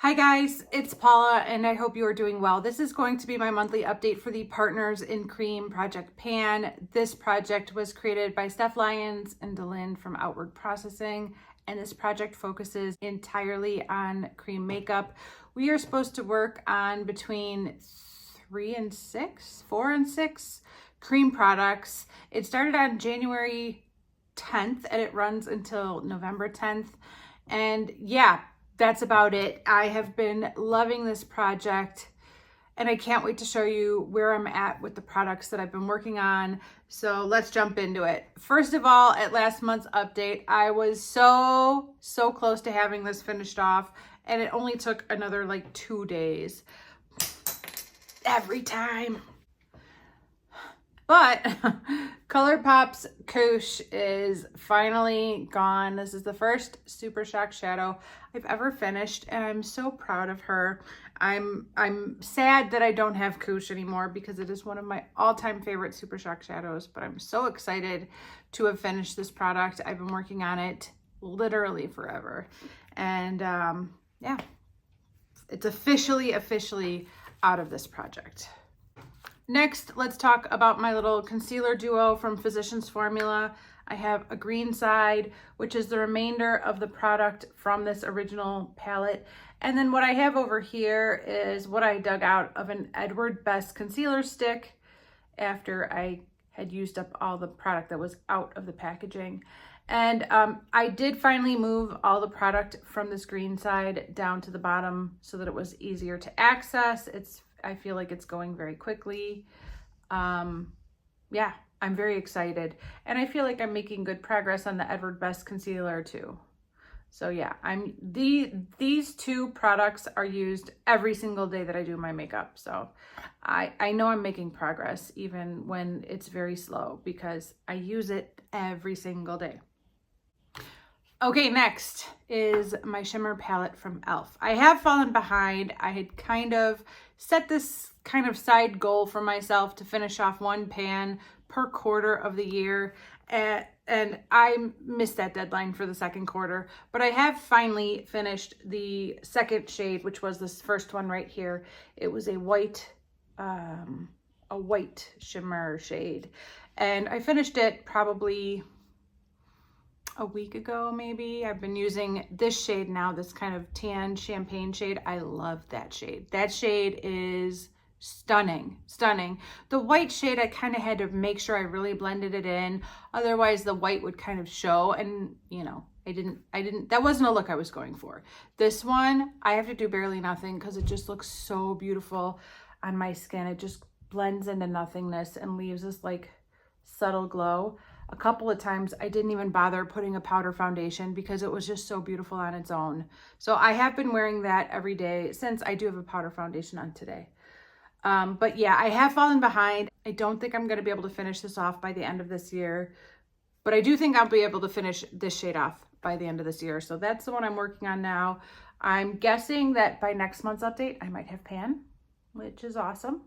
Hi guys, it's Paula and I hope you are doing well. This is going to be my monthly update for the Partners in Cream Project Pan. This project was created by Steph Lyons and Delynn from Outward Processing, and this project focuses entirely on cream makeup. We are supposed to work on between 4 and 6 cream products. It started on January 10th and it runs until November 10th. And yeah, that's about it. I have been loving this project and I can't wait to show you where I'm at with the products that I've been working on. So let's jump into it. First of all, at last month's update, I was so close to having this finished off, and it only took another like 2 days. Every time. But ColourPop's Koosh is finally gone. This is the first Super Shock shadow I've ever finished, and I'm so proud of her. I'm sad that I don't have Koosh anymore because it is one of my all-time favorite Super Shock shadows, but I'm so excited to have finished this product. I've been working on it literally forever. And yeah, it's officially out of this project. Next, let's talk about my little concealer duo from Physicians Formula. I have a green side, which is the remainder of the product from this original palette. And then what I have over here is what I dug out of an Edward Best concealer stick after I had used up all the product that was out of the packaging. And I did finally move all the product from this green side down to the bottom so that it was easier to access. I feel like it's going very quickly. Yeah, I'm very excited. And I feel like I'm making good progress on the Edward Best concealer too. So yeah, these two products are used every single day that I do my makeup. So I know I'm making progress even when it's very slow because I use it every single day. Okay, next is my shimmer palette from e.l.f. I have fallen behind. I had kind of set this kind of side goal for myself to finish off one pan per quarter of the year. And I missed that deadline for the second quarter, but I have finally finished the second shade, which was this first one right here. It was a white shimmer shade. And I finished it probably a week ago, maybe. I've been using this shade now, this kind of tan champagne shade. I love that shade. That shade is stunning. The white shade, I kind of had to make sure I really blended it in. Otherwise the white would kind of show, and you know, that wasn't a look I was going for. This one, I have to do barely nothing because it just looks so beautiful on my skin. It just blends into nothingness and leaves this like subtle glow. A couple of times I didn't even bother putting a powder foundation because it was just so beautiful on its own. So I have been wearing that every day since I do have a powder foundation on today. But yeah, I have fallen behind. I don't think I'm going to be able to finish this off by the end of this year, but I do think I'll be able to finish this shade off by the end of this year. So that's the one I'm working on now. I'm guessing that by next month's update, I might have pan, which is awesome.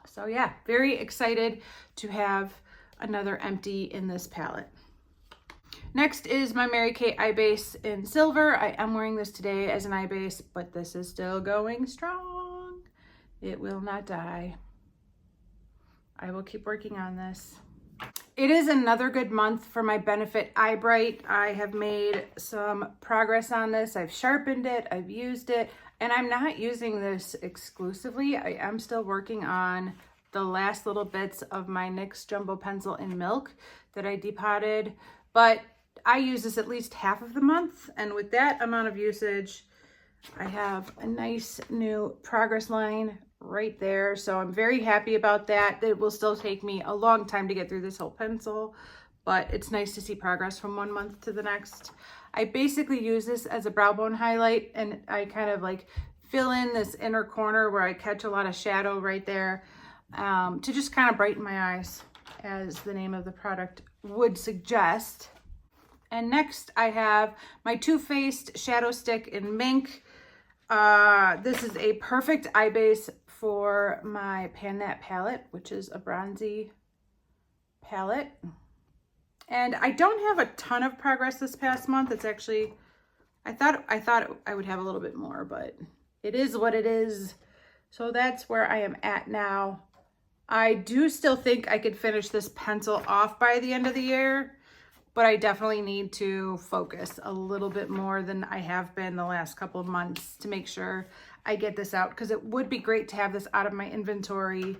So yeah, very excited to have another empty in this palette. Next is my Mary Kay eye base in silver. I am wearing this today as an eye base, but this is still going strong. It will not die. I will keep working on this. It is another good month for my Benefit Eye Bright. I have made some progress on this. I've sharpened it, I've used it, and I'm not using this exclusively. I am still working on the last little bits of my NYX Jumbo Pencil in Milk that I depotted, but I use this at least half of the month, and with that amount of usage, I have a nice new progress line right there. So I'm very happy about that. It will still take me a long time to get through this whole pencil, but it's nice to see progress from one month to the next. I basically use this as a brow bone highlight, and I kind of like fill in this inner corner where I catch a lot of shadow right there, to just kind of brighten my eyes, as the name of the product would suggest. And next I have my Too Faced Shadow Stick in Mink. This is a perfect eye base for my Pan That palette, which is a bronzy palette. And I don't have a ton of progress this past month. It's actually, I thought I would have a little bit more, but it is what it is. So that's where I am at now. I do still think I could finish this pencil off by the end of the year, but I definitely need to focus a little bit more than I have been the last couple of months to make sure I get this out, because it would be great to have this out of my inventory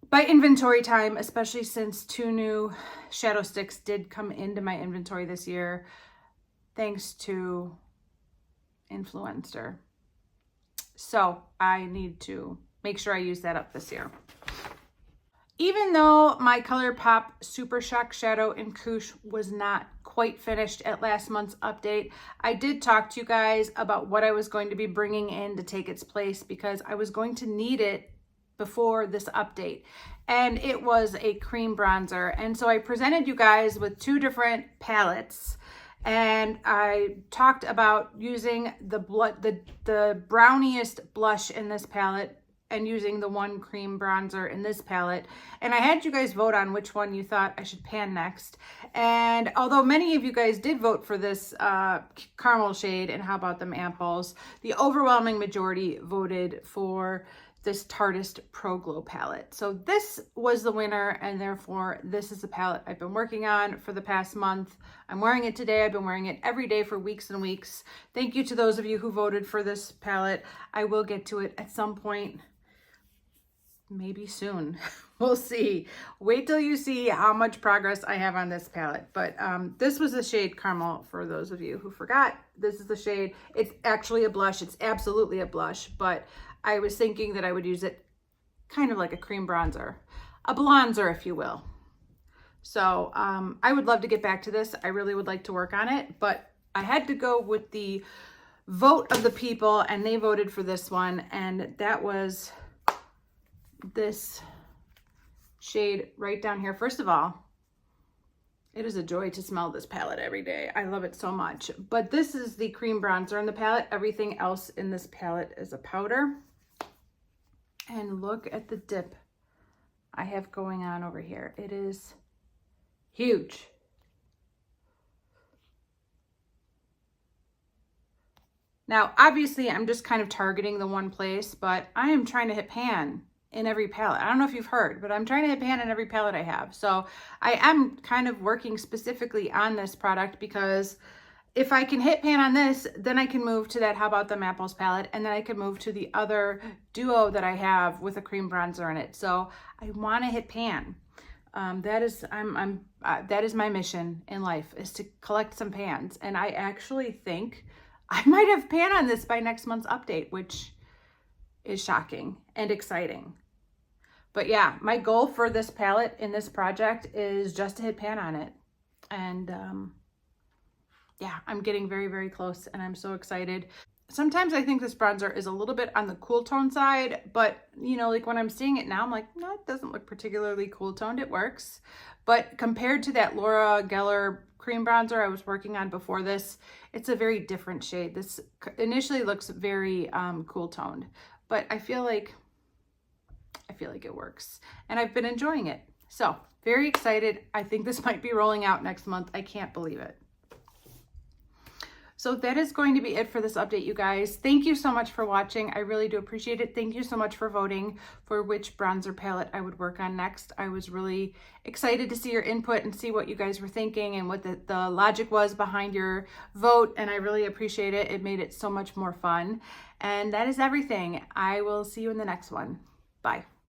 by inventory time, especially since 2 new shadow sticks did come into my inventory this year, thanks to Influencer. So I need to make sure I use that up this year. Even though my ColourPop Super Shock Shadow in Koosh was not quite finished at last month's update, I did talk to you guys about what I was going to be bringing in to take its place, because I was going to need it before this update. And it was a cream bronzer. And so I presented you guys with 2 different palettes. And I talked about using the browniest blush in this palette and using the 1 cream bronzer in this palette. And I had you guys vote on which one you thought I should pan next. And although many of you guys did vote for this caramel shade and How About Them Amples, the overwhelming majority voted for this Tarte Pro Glow palette. So this was the winner, and therefore this is the palette I've been working on for the past month. I'm wearing it today. I've been wearing it every day for weeks and weeks. Thank you to those of you who voted for this palette. I will get to it at some point, maybe soon. We'll see. Wait till you see how much progress I have on this palette. But this was the shade Caramel, for those of you who forgot. This is the shade. It's actually a blush. It's absolutely a blush, but I was thinking that I would use it kind of like a cream bronzer, a blonzer, if you will. So I would love to get back to this. I really would like to work on it, but I had to go with the vote of the people, and they voted for this one, and that was this shade right down here. First of all, it is a joy to smell this palette every day. I love it so much. But this is the cream bronzer in the palette. Everything else in this palette is a powder. And look at the dip I have going on over here. It is huge. Now, obviously, I'm just kind of targeting the one place, but I am trying to hit pan in every palette. I don't know if you've heard, but I'm trying to hit pan in every palette I have. So I am kind of working specifically on this product, because if I can hit pan on this, then I can move to that How About Them Apples palette, and then I can move to the other duo that I have with a cream bronzer in it. So I want to hit pan. That is my mission in life, is to collect some pans. And I actually think I might have pan on this by next month's update, which is shocking and exciting. But yeah, my goal for this palette in this project is just to hit pan on it. And yeah, I'm getting very, very close, and I'm so excited. Sometimes I think this bronzer is a little bit on the cool tone side, but you know, like when I'm seeing it now, I'm like, no, it doesn't look particularly cool toned. It works. But compared to that Laura Geller cream bronzer I was working on before this, it's a very different shade. This initially looks very cool toned, but I feel like it works, and I've been enjoying it. So very excited. I think this might be rolling out next month. I can't believe it. So that is going to be it for this update, you guys. Thank you so much for watching. I really do appreciate it. Thank you so much for voting for which bronzer palette I would work on next. I was really excited to see your input and see what you guys were thinking and what the logic was behind your vote, and I really appreciate it. It made it so much more fun. And that is everything. I will see you in the next one. Bye.